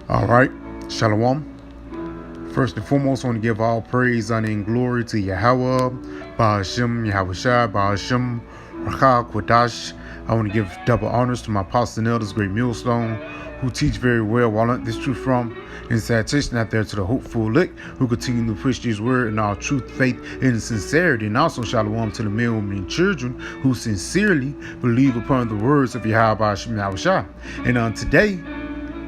All right, Shalom. First and foremost, I want to give all praise, honor, and glory to Yahweh, Ba'ashem, Yahushua, Ba'ashem, Rakha, Quadash. I want to give double honors to my apostles and elders, Great Millstone, who teach very well while I learned this truth from. And salutation out there to the hopeful elect who continue to push this word in all truth, faith, and sincerity. And also shalom to the men, women, and children who sincerely believe upon the words of Yahweh Ba'ashem, Yahushua. And today,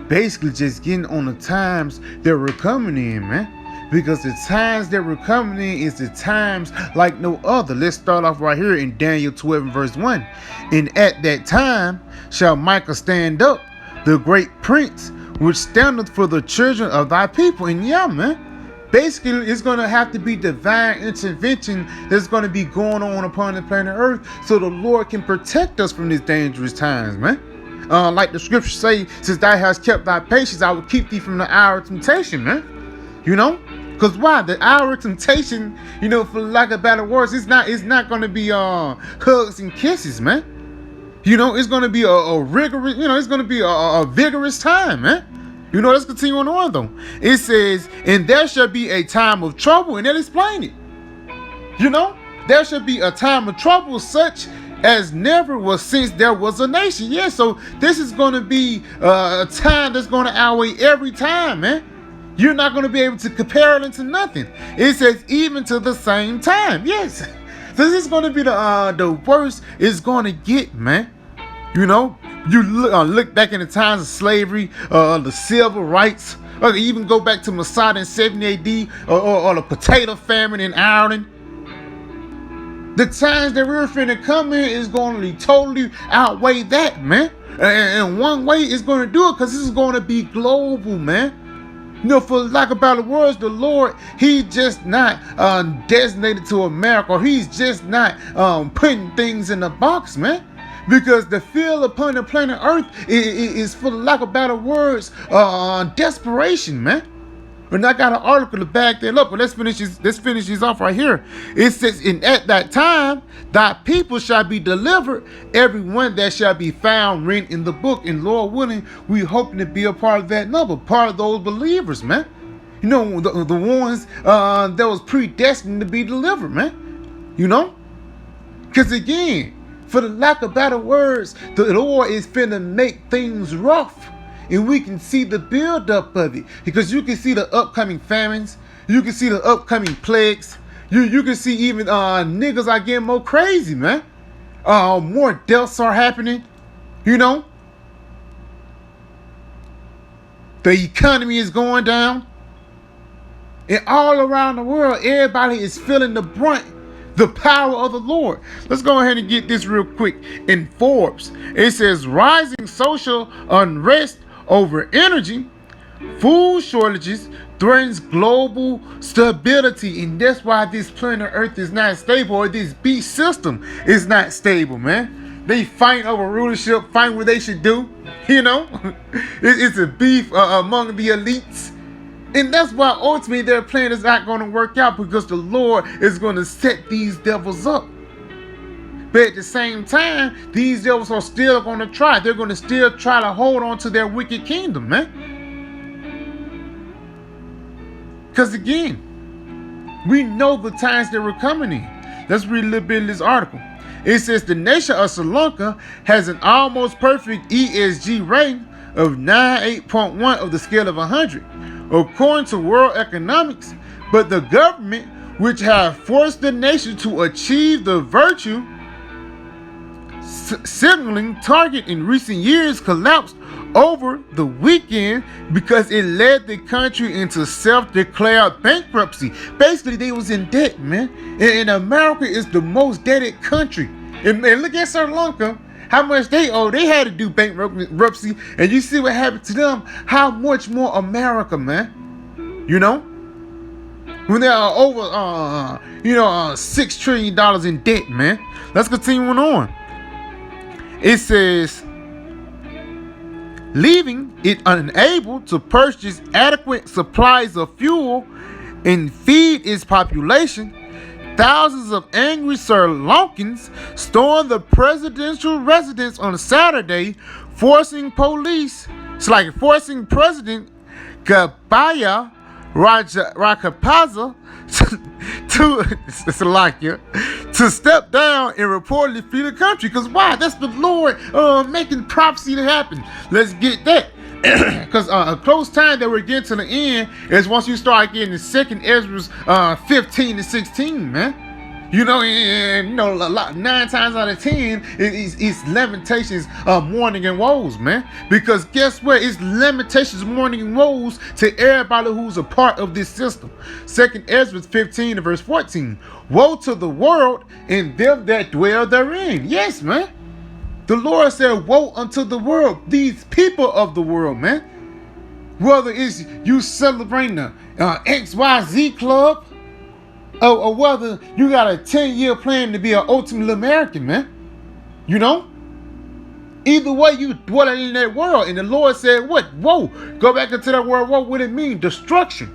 basically just getting on the times that we're coming in, man. Because the times that we're coming in is the times like no other. Let's start off right here in Daniel 12 and verse 1. And at that time shall Michael stand up, the great prince, which standeth for the children of thy people. And yeah, man, basically it's going to have to be divine intervention that's going to be going on upon the planet Earth so the Lord can protect us from these dangerous times, man. Like the scriptures say, since thou hast kept thy patience, I will keep thee from the hour of temptation, man. You know? Because why? The hour of temptation, for lack of better words, it's not going to be hugs and kisses, man. It's going to be a rigorous, it's going to be a vigorous time, man. Let's continue on though. It says, and there shall be a time of trouble, and they'll explain it. There shall be a time of trouble such as never was since there was a nation. Yeah, so this is going to be a time that's going to outweigh every time, man. You're not going to be able to compare it into nothing. It says even to the same time. Yes. So this is going to be the worst it's going to get, man. You look back in the times of slavery, the civil rights, or even go back to Masada in 70 AD, or the potato famine in Ireland. The times that we're finna come in is going to totally outweigh that, man. And one way it's going to do it because this is going to be global, man. For lack of better words, the Lord, He's just not designated to America, or He's just not putting things in a box, man. Because the feel upon the planet Earth is for lack of better words, desperation, man. And I got an article to back that up, but let's finish these off right here. It says, and at that time, thy people shall be delivered, everyone that shall be found written in the book. And Lord willing, we hoping to be a part of that number, part of those believers, man. The ones that was predestined to be delivered, man. Because again, for the lack of better words, the Lord is finna make things rough. And we can see the build-up of it. Because you can see the upcoming famines. You can see the upcoming plagues. You can see even niggas are getting more crazy, man. More deaths are happening. The economy is going down. And all around the world, everybody is feeling the brunt, the power of the Lord. Let's go ahead and get this real quick. In Forbes, it says rising social unrest over energy, food shortages threatens global stability, and that's why this planet Earth is not stable, or this beast system is not stable, man. They fight over rulership, fight what they should do. It's a beef among the elites, and that's why ultimately their plan is not going to work out, because the Lord is going to set these devils up. But at the same time, these devils are still going to try. They're going to still try to hold on to their wicked kingdom, man. Because again, we know the times that we're coming in. Let's read a little bit of this article. It says the nation of Sri Lanka has an almost perfect ESG rating of 98.1 of the scale of 100, according to World Economics. But the government, which have forced the nation to achieve the virtue signaling target in recent years, collapsed over the weekend because it led the country into self-declared bankruptcy. Basically, they was in debt, man. And America is the most debted country. And look at Sri Lanka, how much they owe. They had to do bankruptcy, and you see what happened to them. How much more America, man? When they are over, $6 trillion in debt, man. Let's continue on. It says, leaving it unable to purchase adequate supplies of fuel and feed its population, thousands of angry Sri Lankans stormed the presidential residence on Saturday, forcing President Gabaya Rakapaza to Salakia to step down and reportedly flee the country. Because why? That's the Lord making prophecy to happen. Let's get that. Because a close time that we're getting to the end is once you start getting the second Ezra's 15 to 16, man. You know, and you know, 9 times out of 10, it's lamentations, mourning and woes, man. Because guess what? It's lamentations, mourning and woes to everybody who's a part of this system. Second Ezra 15 to verse 14. Woe to the world and them that dwell therein. Yes, man. The Lord said, woe unto the world, these people of the world, man. Whether it's you celebrating the XYZ club, or whether you got a 10-year plan to be an ultimate American, man. You know? Either way, you dwelling in that world. And the Lord said, what? Woe. Go back into that word, woe. What it mean? Destruction.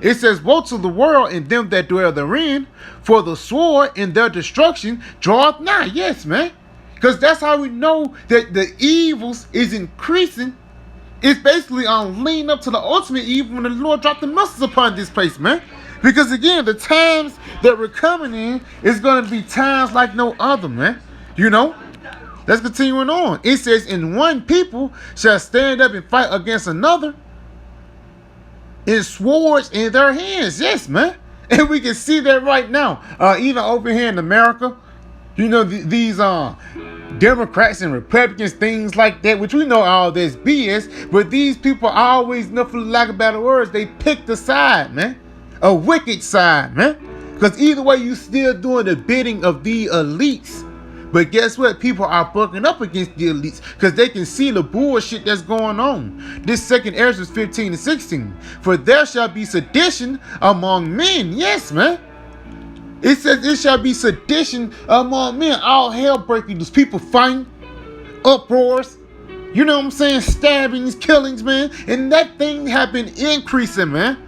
It says, woe to the world and them that dwell therein, for the sword and their destruction draweth nigh. Yes, man. Because that's how we know that the evils is increasing. It's basically leading up to the ultimate evil when the Lord dropped the missiles upon this place, man. Because again, the times that we're coming in is going to be times like no other, man. You know? Let's continue on. It says, and one people shall stand up and fight against another in swords in their hands. Yes, man. And we can see that right now. Even over here in America, you know, these Democrats and Republicans, things like that, which we know all this BS, but these people always, for lack of better words, they pick the side, man. A wicked side, man. Because either way, you still doing the bidding of the elites. But guess what? People are bucking up against the elites because they can see the bullshit that's going on. This second Ezra 15 to 16. For there shall be sedition among men. Yes, man. It says it shall be sedition among men. All hell breaking loose. People fighting, uproars. You know what I'm saying? Stabbings, killings, man. And that thing have been increasing, man.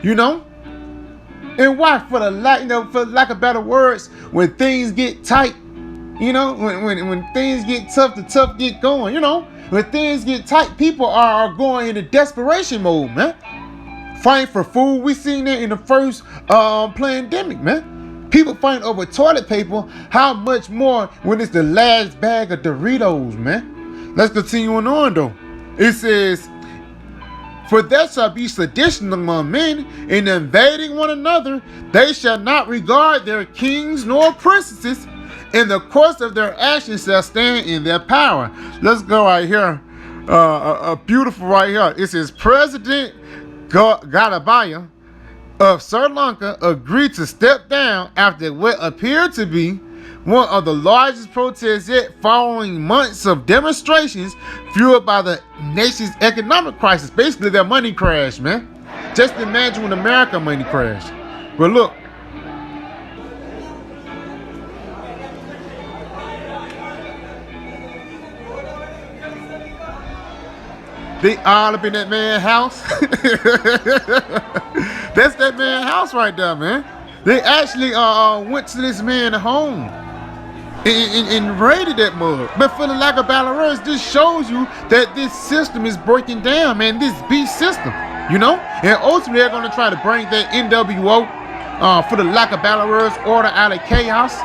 You know? And why? For lack of better words, when things get tight, you know, when things get tough, the tough get going, you know. When things get tight, people are going into desperation mode, man. Fighting for food. We seen that in the first pandemic, man. People fighting over toilet paper. How much more when it's the last bag of Doritos, man? Let's continue on, though. It says, for there shall be sedition among men, in invading one another. They shall not regard their kings nor princesses, and the course of their actions shall stand in their power. Let's go right here. A beautiful right here. It says, President Gotabaya of Sri Lanka agreed to step down after what appeared to be one of the largest protests yet, following months of demonstrations fueled by the nation's economic crisis. Basically, their money crash, man. Just imagine when America money crashed. But look. They all up in that man's house. That's that man's house right there, man. They actually went to this man's home and raided that mug. But for the lack of better words, this shows you that this system is breaking down, man. This beast system, you know? And ultimately, they're going to try to bring that NWO, for the lack of better words, order out of chaos.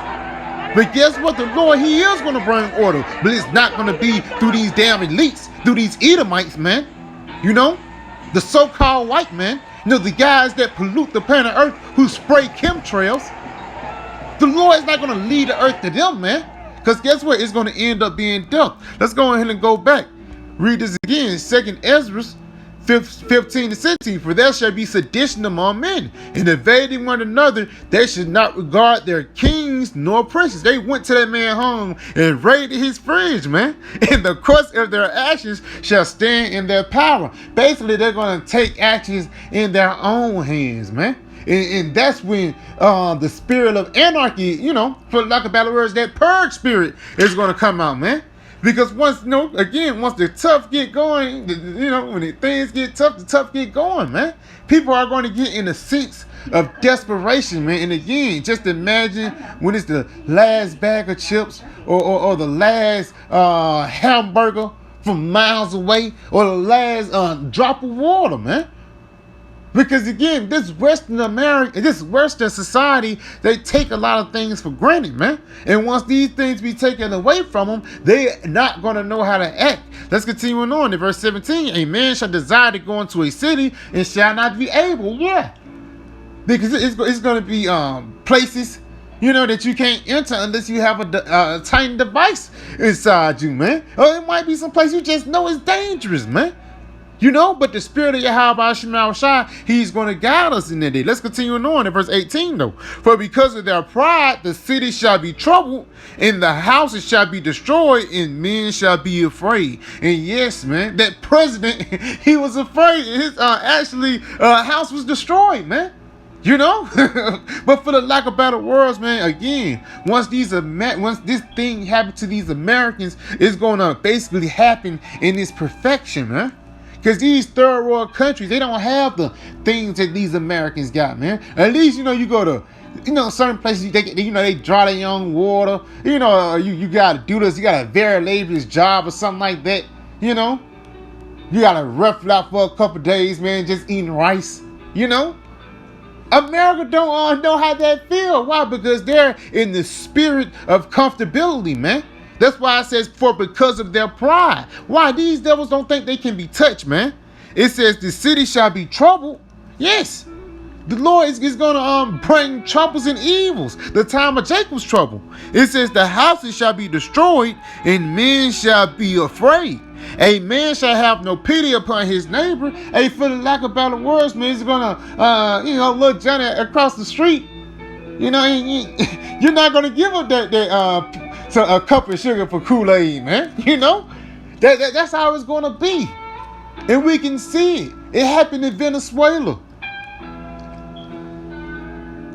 But guess what? The Lord, He is going to bring order. But it's not going to be through these damn elites, through these Edomites, man. You know? The so-called white man. You know, the guys that pollute the planet Earth, who spray chemtrails. The Lord is not going to lead the earth to them, man. Because guess what? It's going to end up being death. Let's go ahead and go back. Read this again. 2 Ezra 15 to 16. For there shall be sedition among men, and invading one another, they should not regard their kings nor princes. They went to that man's home and raided his fridge, man. And the course of their actions shall stand in their power. Basically, they're going to take actions in their own hands, man. And that's when the spirit of anarchy, you know, for lack of better words, that purge spirit is going to come out, man. Because once, you know, again, once the tough get going, you know, when things get tough, the tough get going, man. People are going to get in a sense of desperation, man. And again, just imagine when it's the last bag of chips or the last hamburger from miles away, or the last drop of water, man. Because again, this Western society, they take a lot of things for granted, man. And once these things be taken away from them, they not gonna know how to act. Let's continue on in verse 17. A man shall desire to go into a city and shall not be able. Yeah, because it's gonna be places, you know, that you can't enter unless you have a tiny device inside you, man. Or it might be some place you just know is dangerous, man. You know, but the spirit of Yahweh Shai, he's going to guide us in that day. Let's continue on in verse 18 though. For because of their pride, the city shall be troubled, and the houses shall be destroyed, and men shall be afraid. And yes, man, that president, he was afraid. His house was destroyed, man. You know, but for the lack of better words, man, again, once this thing happened to these Americans, it's going to basically happen in its perfection, man. Because these third world countries, they don't have the things that these Americans got, man. At least, you know, you go to, you know, certain places, they draw their own water. You know, you got to do this. You got a very laborious job or something like that, you know. You got to rough it out for a couple days, man, just eating rice, you know. America don't know how that feel. Why? Because they're in the spirit of comfortability, man. That's why it says, for because of their pride. Why? These devils don't think they can be touched, man. It says the city shall be troubled. Yes. The Lord is going to bring troubles and evils. The time of Jacob's trouble. It says the houses shall be destroyed and men shall be afraid. A man shall have no pity upon his neighbor. Hey, for the lack of better words, man, he's going to, little Johnny across the street. You know, you're not going to give up a cup of sugar for Kool-Aid, man. You know, that's how it's going to be. And we can see it. It happened in Venezuela.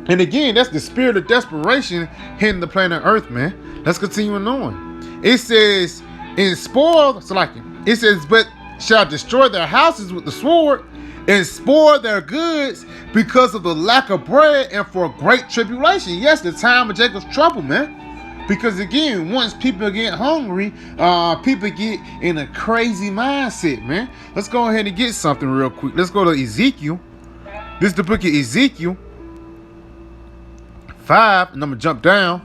And again, that's the spirit of desperation hitting the planet Earth, man. Let's continue on. It says, it says, but shall destroy their houses with the sword and spoil their goods because of the lack of bread and for great tribulation. Yes, the time of Jacob's trouble, man. Because again, once people get hungry, people get in a crazy mindset, man. Let's go ahead and get something real quick. Let's go to Ezekiel. This is the book of Ezekiel 5, and I'm going to jump down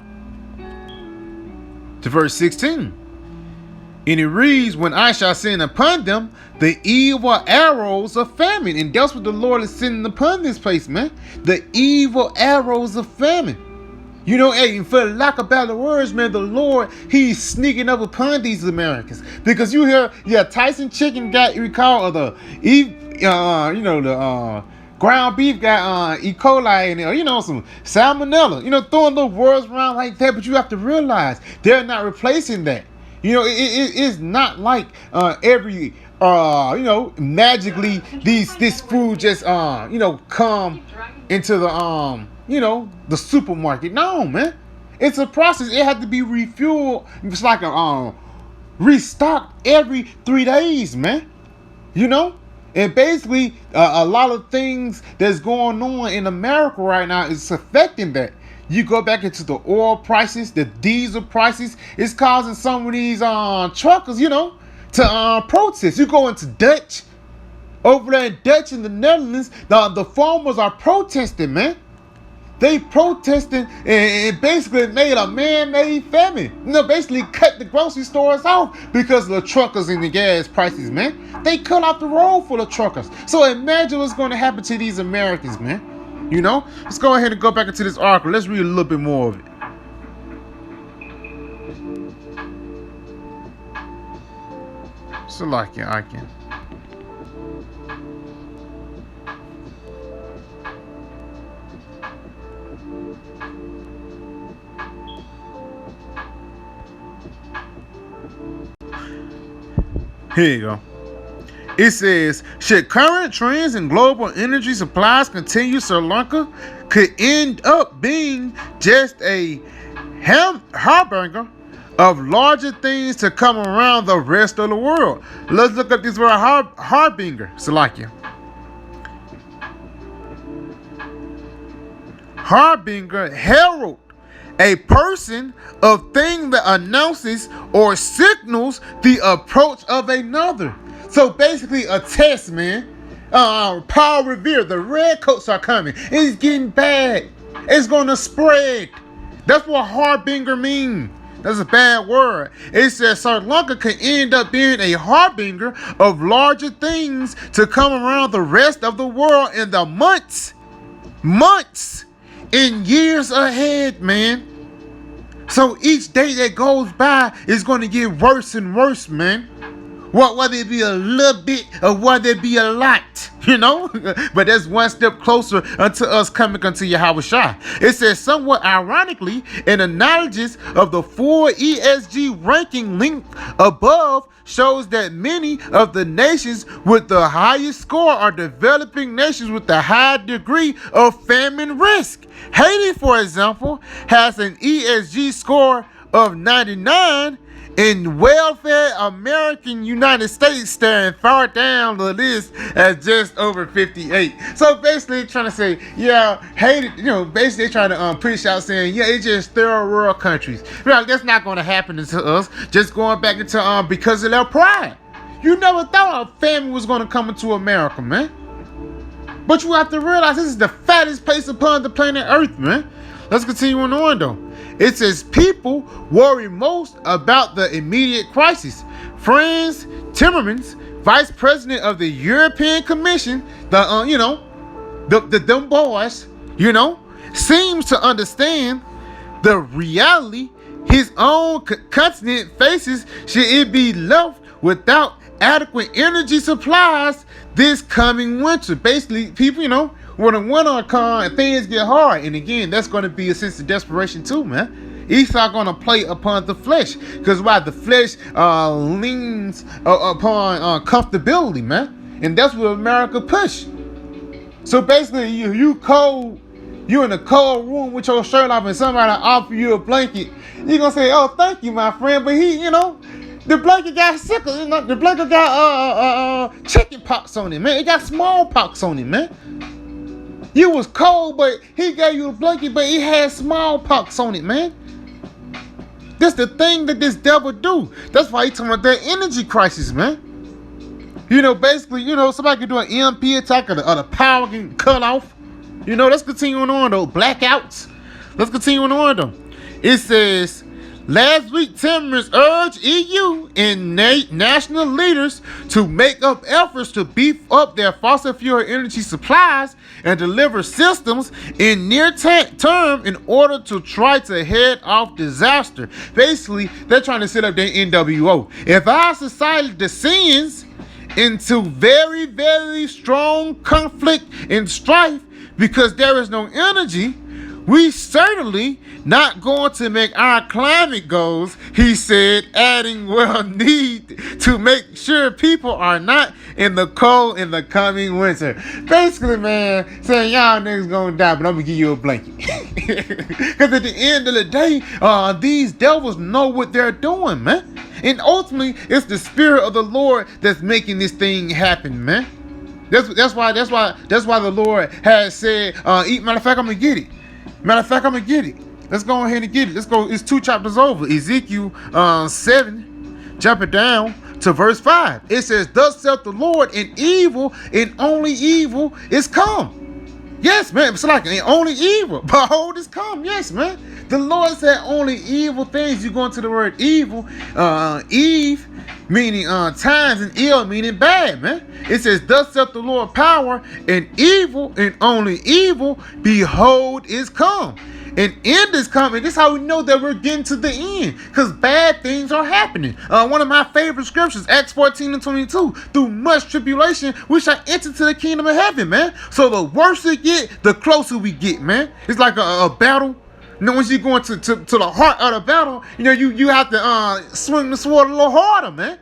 to verse 16. And it reads, when I shall send upon them the evil arrows of famine. And that's what the Lord is sending upon this place, man. The evil arrows of famine. You know, hey, for lack of better words, man, the Lord, he's sneaking up upon these Americans. Because you hear, Tyson chicken got recalled, or the ground beef got E. coli in there, some salmonella, throwing little words around like that. But you have to realize they're not replacing that. It is not like every magically this food just come into the supermarket. No, man, it's a process. It had to be refueled. It's like a restocked every 3 days, man. And basically a lot of things that's going on in America right now is affecting that. You go back into the oil prices, the diesel prices, it's causing some of these truckers, to protest. You go into Dutch, over there in Dutch in the Netherlands, the farmers are protesting, man. They protesting and basically made a man-made famine. Basically cut the grocery stores off because of the truckers and the gas prices, man. They cut off the road for the truckers. So imagine what's going to happen to these Americans, man. Let's go ahead and go back into this article. Let's read a little bit more of it. So like I can. Here you go. It says, should current trends in global energy supplies continue, Sri Lanka could end up being just a harbinger of larger things to come around the rest of the world. Let's look up this word harbinger, Salakia. Harbinger, herald, a person of thing that announces or signals the approach of another. So basically a test, man. Paul Revere, the redcoats are coming. It's getting bad. It's gonna spread. That's what harbinger means. That's a bad word. It says Sri Lanka could end up being a harbinger of larger things to come around the rest of the world in the months, and years ahead, man. So each day that goes by is going to get worse and worse, man. Whether it be a little bit or whether it be a lot, you know? But that's one step closer unto us coming unto Yahweh Shai. It says, somewhat ironically, an analysis of the full ESG ranking linked above shows that many of the nations with the highest score are developing nations with a high degree of famine risk. Haiti, for example, has an ESG score of 99, in welfare American United States staring far down the list at just over 58. So basically trying to say, yeah, Haiti, basically trying to push out saying, yeah, it's just third world countries. Like, that's not going to happen to us. Just going back into because of their pride. You never thought a family was going to come into America, man. But you have to realize this is the fattest place upon the planet Earth, man. Let's continue on though. It says people worry most about the immediate crisis. Franz Timmermans, vice president of the European Commission, them boys, seems to understand the reality his own continent faces should it be left without adequate energy supplies this coming winter. Basically, people, when the winter comes and things get hard, and again, that's going to be a sense of desperation too, man. Esau going to play upon the flesh, because why? The flesh leans upon comfortability, man, and that's what America push. So basically, you cold, you in a cold room with your shirt off, and somebody offer you a blanket, you're gonna say, "Oh, thank you, my friend," but the blanket got sickle, the blanket got chicken pox on it, man. It got smallpox on it, man. You was cold, but he gave you a blanket, but it had smallpox on it, man. That's the thing that this devil do. That's why he talking about that energy crisis, man. Basically, somebody can do an EMP attack or the power can cut off. Let's continue on though. Blackouts. Let's continue on though. It says, last week, Timmermans urged EU and national leaders to make up efforts to beef up their fossil fuel energy supplies and deliver systems in near term in order to try to head off disaster. Basically, they're trying to set up their NWO. If our society descends into very, very strong conflict and strife because there is no energy, we certainly not going to make our climate goals, he said, adding we'll need to make sure people are not in the cold in the coming winter. Basically, man, saying y'all niggas gonna die, but I'm gonna give you a blanket. Because at the end of the day, these devils know what they're doing, man. And ultimately, it's the spirit of the Lord that's making this thing happen, man. That's why the Lord has said, matter of fact, I'm gonna get it. Let's go ahead and get it. Let's go. It's 2 chapters over. Ezekiel 7, jumping down to verse 5. It says, thus saith the Lord, and evil, and only evil is come. Yes, man. It's like only evil. Behold, is come. Yes, man. The Lord said only evil things. You go into the word evil. Eve meaning times, and ill meaning bad, man. It says, thus saith the Lord power, and evil, and only evil, behold, is come. And end is coming. This is how we know that we're getting to the end, because bad things are happening. One of my favorite scriptures, Acts 14:22. Through much tribulation, we shall enter to the kingdom of heaven, man. So the worse it get, the closer we get, man. It's like a battle. Once you go into to the heart of the battle, you have to swing the sword a little harder, man.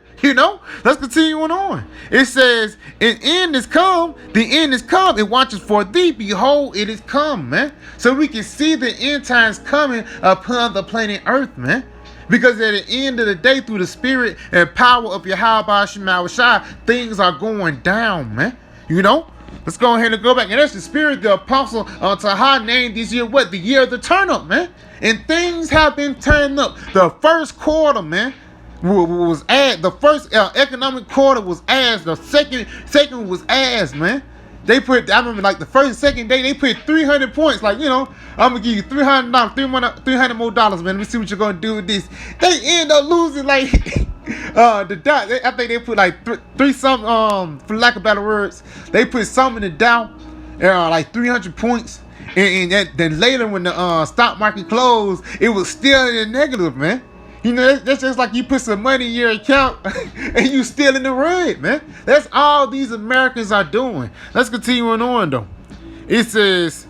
Let's continue on. It says, the end is come, it watches for thee, behold, it is come, man. So we can see the end times coming upon the planet Earth, man. Because at the end of the day, through the spirit and power of Yahweh Shema Shai, things are going down, man. Let's go ahead and go back. And that's the spirit the apostle Taha named this year, the year of the turn up, man. And things have been turning up. The first quarter, man. was ass. The first economic quarter was ass. The second was ass, man. They put, I remember like the first and second day, they put 300 points. Like, you know, I'm going to give you $300, $300 more dollars, man. Let me see what you're going to do with this. They end up losing like, the dot. I think they put like three some, for lack of better words, they put some in the Dow, like 300 points. And then later when the stock market closed, it was still in the negative, man. You know, that's just like you put some money in your account and you still in the red, man. That's all these Americans are doing. Let's continue on, though. It says,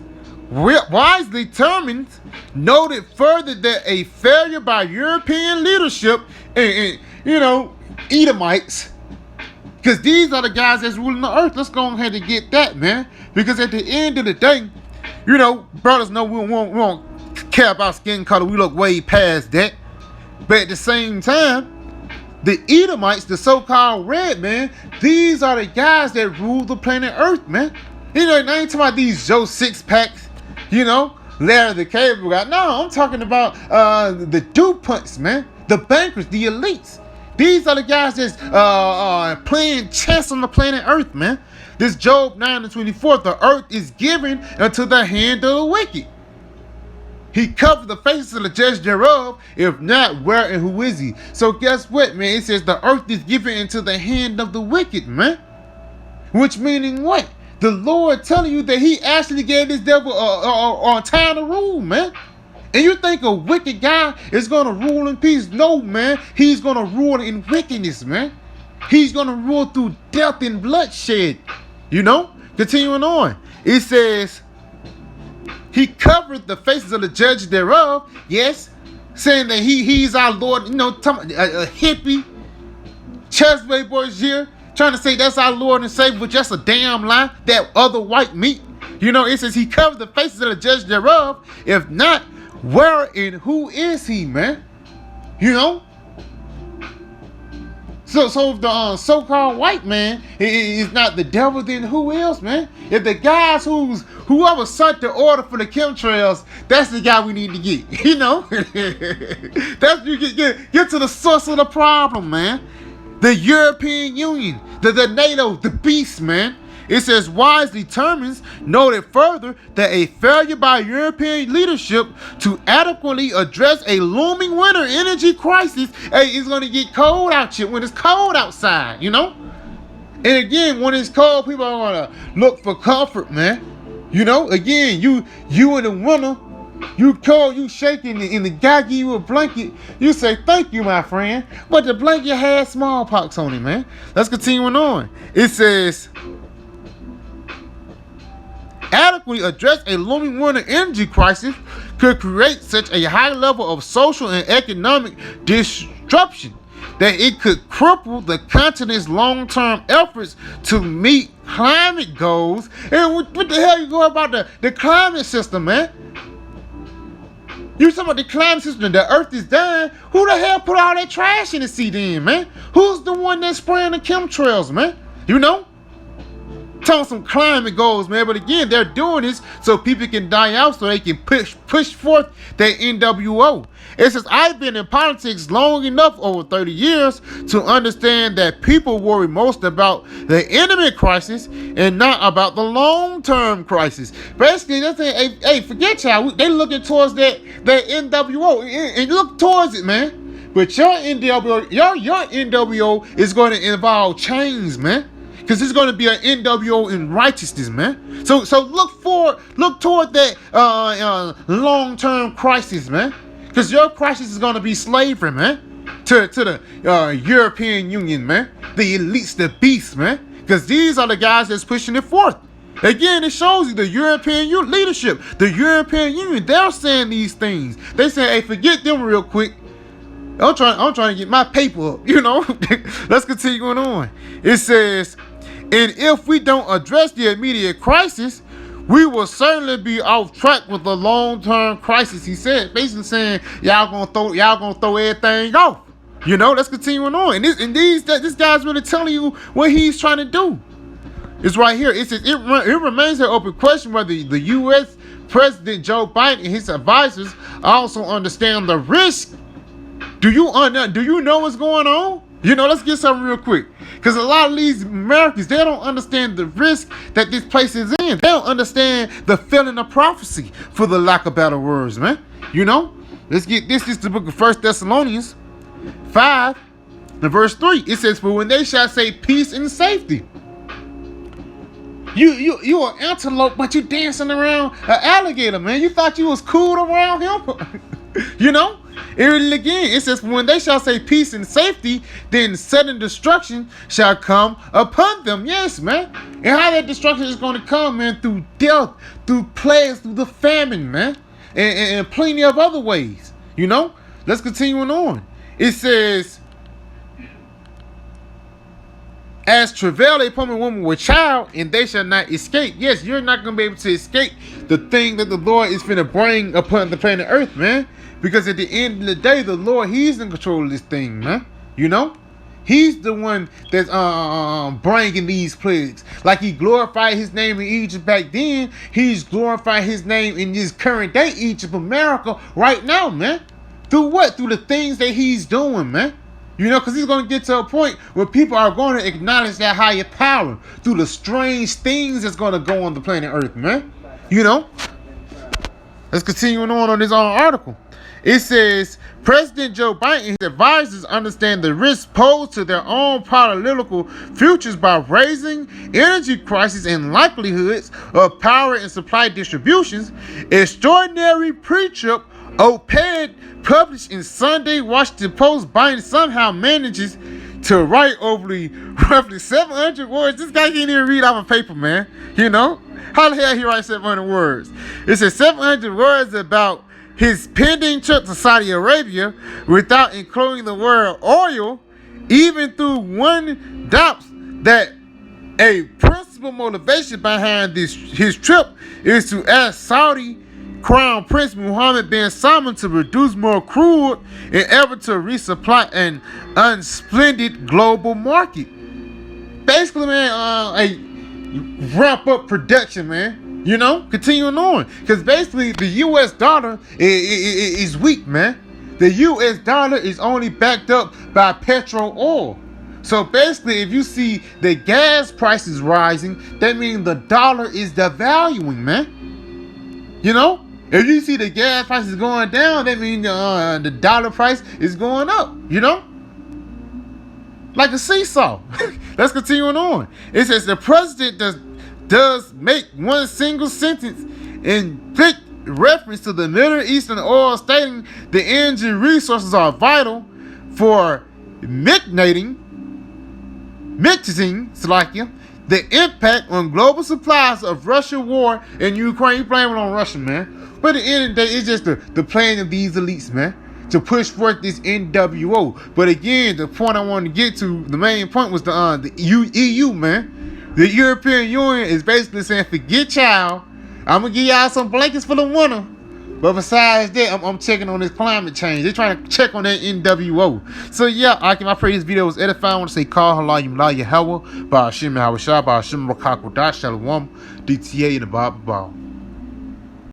wisely determined, noted further that a failure by European leadership and you know, Edomites, because these are the guys that's ruling the earth. Let's go ahead and get that, man. Because at the end of the day, you know, brothers know we won't care about skin color. We look way past that. But at the same time, the Edomites, the so-called red man, these are the guys that rule the planet Earth, man. You know, I ain't talking about these Joe Six-Packs, you know, Larry the Cable Guy. No, I'm talking about the DuPonts, man. The bankers, the elites. These are the guys that's playing chess on the planet Earth, man. This Job 9:24, the earth is given unto the hand of the wicked. He covered the faces of the judge thereof. If not, where and who is he? So guess what, man? It says the earth is given into the hand of the wicked, man. Which meaning what? The Lord telling you that he actually gave this devil a time to rule, man. And you think a wicked guy is going to rule in peace? No, man. He's going to rule in wickedness, man. He's going to rule through death and bloodshed. You know? Continuing on. It says, he covered the faces of the judge thereof. Yes. Saying that he's our Lord. You know, a hippie. Chesway boys here. Trying to say that's our Lord and Savior, but just a damn lie. That other white meat. You know, it says he covered the faces of the judge thereof. If not, where and who is he, man? You know? So if the so-called white man is not the devil, then who else, man? If the guys whoever set the order for the chemtrails, that's the guy we need to get. You know? That's you get to the source of the problem, man. The European Union, the NATO, the beast, man. It says, wise determines, noted further, that a failure by European leadership to adequately address a looming winter energy crisis, is going to get cold out here when it's cold outside, you know? And again, when it's cold, people are going to look for comfort, man. You know, again, you in the winter, you cold, you shaking, and the guy give you a blanket, you say, thank you, my friend. But the blanket had smallpox on it, man. Let's continue on. It says, adequately address a looming winter energy crisis could create such a high level of social and economic disruption that it could cripple the continent's long-term efforts to meet climate goals. And what the hell you go about the climate system, man? You talking about the climate system, the earth is dying. Who the hell put all that trash in the sea then, man? Who's the one that's spraying the chemtrails, man? You know? Talking some climate goals, man. But again, they're doing this so people can die out, so they can push forth their NWO. It says, I've been in politics long enough, over 30 years, to understand that people worry most about the imminent crisis and not about the long-term crisis. Basically, they're saying, hey, forget y'all. They looking towards that NWO. And look towards it, man. But your NWO, your NWO is going to involve change, man. Because it's going to be an NWO in righteousness, man. So look toward that long-term crisis, man. Because your crisis is going to be slavery, man. To the European Union, man. The elites, the beasts, man. Because these are the guys that's pushing it forth. Again, it shows you the European leadership, the European Union. They're saying these things. They say, hey, forget them real quick. I'm trying to get my paper up, you know. Let's continue going on. It says, and if we don't address the immediate crisis, we will certainly be off track with the long-term crisis. He said, basically saying, y'all gonna throw everything off. You know, let's continue on. This guy's really telling you what he's trying to do. It's right here. It says it remains an open question whether the U.S. President Joe Biden and his advisors also understand the risk Do you know what's going on? Let's get something real quick. Because a lot of these Americans, they don't understand the risk that this place is in. They don't understand the feeling of prophecy, for the lack of better words, man. Let's get this. This is the book of 1 Thessalonians 5 and verse 3. It says, "For when they shall say peace and safety." You an antelope, but you dancing around an alligator, man. You thought you was cool around him. And again, it says, "When they shall say peace and safety, then sudden destruction shall come upon them." Yes, man. And how that destruction is going to come, man, through death, through plagues, through the famine, man, and plenty of other ways. Let's continue on. It says, "As travail upon a woman with child, and they shall not escape." Yes, you're not going to be able to escape the thing that the Lord is finna bring upon the planet Earth, man. Because at the end of the day, the Lord, He's in control of this thing, man. He's the one that's bringing these plagues. Like He glorified His name in Egypt back then, He's glorified His name in this current day Egypt, America, right now, man. Through what? Through the things that He's doing, man. Because He's going to get to a point where people are going to acknowledge that higher power through the strange things that's going to go on the planet Earth, man. Let's continue on this article. It says, "President Joe Biden and his advisors understand the risks posed to their own political futures by raising energy crises and likelihoods of power and supply distributions." Extraordinary pre-trip op-ed published in Sunday Washington Post. Biden somehow manages to write roughly 700 words. This guy can't even read off a paper, man. How the hell he writes 700 words? It says 700 words about his pending trip to Saudi Arabia without including the word oil, even though one doubts that a principal motivation behind his trip is to ask Saudi Crown Prince Mohammed bin Salman to produce more crude in effort to resupply an unsplendid global market. Basically, man, ramp up production, man. Continuing on. Because basically, the U.S. dollar is weak, man. The U.S. dollar is only backed up by petrol oil. So basically, if you see the gas prices rising, that means the dollar is devaluing, man. If you see the gas prices going down, that means the dollar price is going up, like a seesaw. Let's continue on. It says the president does make one single sentence in thick reference to the Middle Eastern oil, stating the energy resources are vital for mitigating the impact on global supplies of Russian war in Ukraine. You blame it on Russia, man. But at the end of the day, it's just the plan of these elites, man, to push forth this NWO. But again, the point I wanted to get to, the main point was the EU, man. The European Union is basically saying, forget y'all. I'm going to give y'all some blankets for the winter. But besides that, I'm checking on this climate change. They're trying to check on that NWO. So yeah, I pray this video was edifying. I want to say, Call Halayim La Yahweh, Ba'ashim Yahweh Shah, Ba'ashim Rakak Wadash, Shalom, DTA, and the Bible.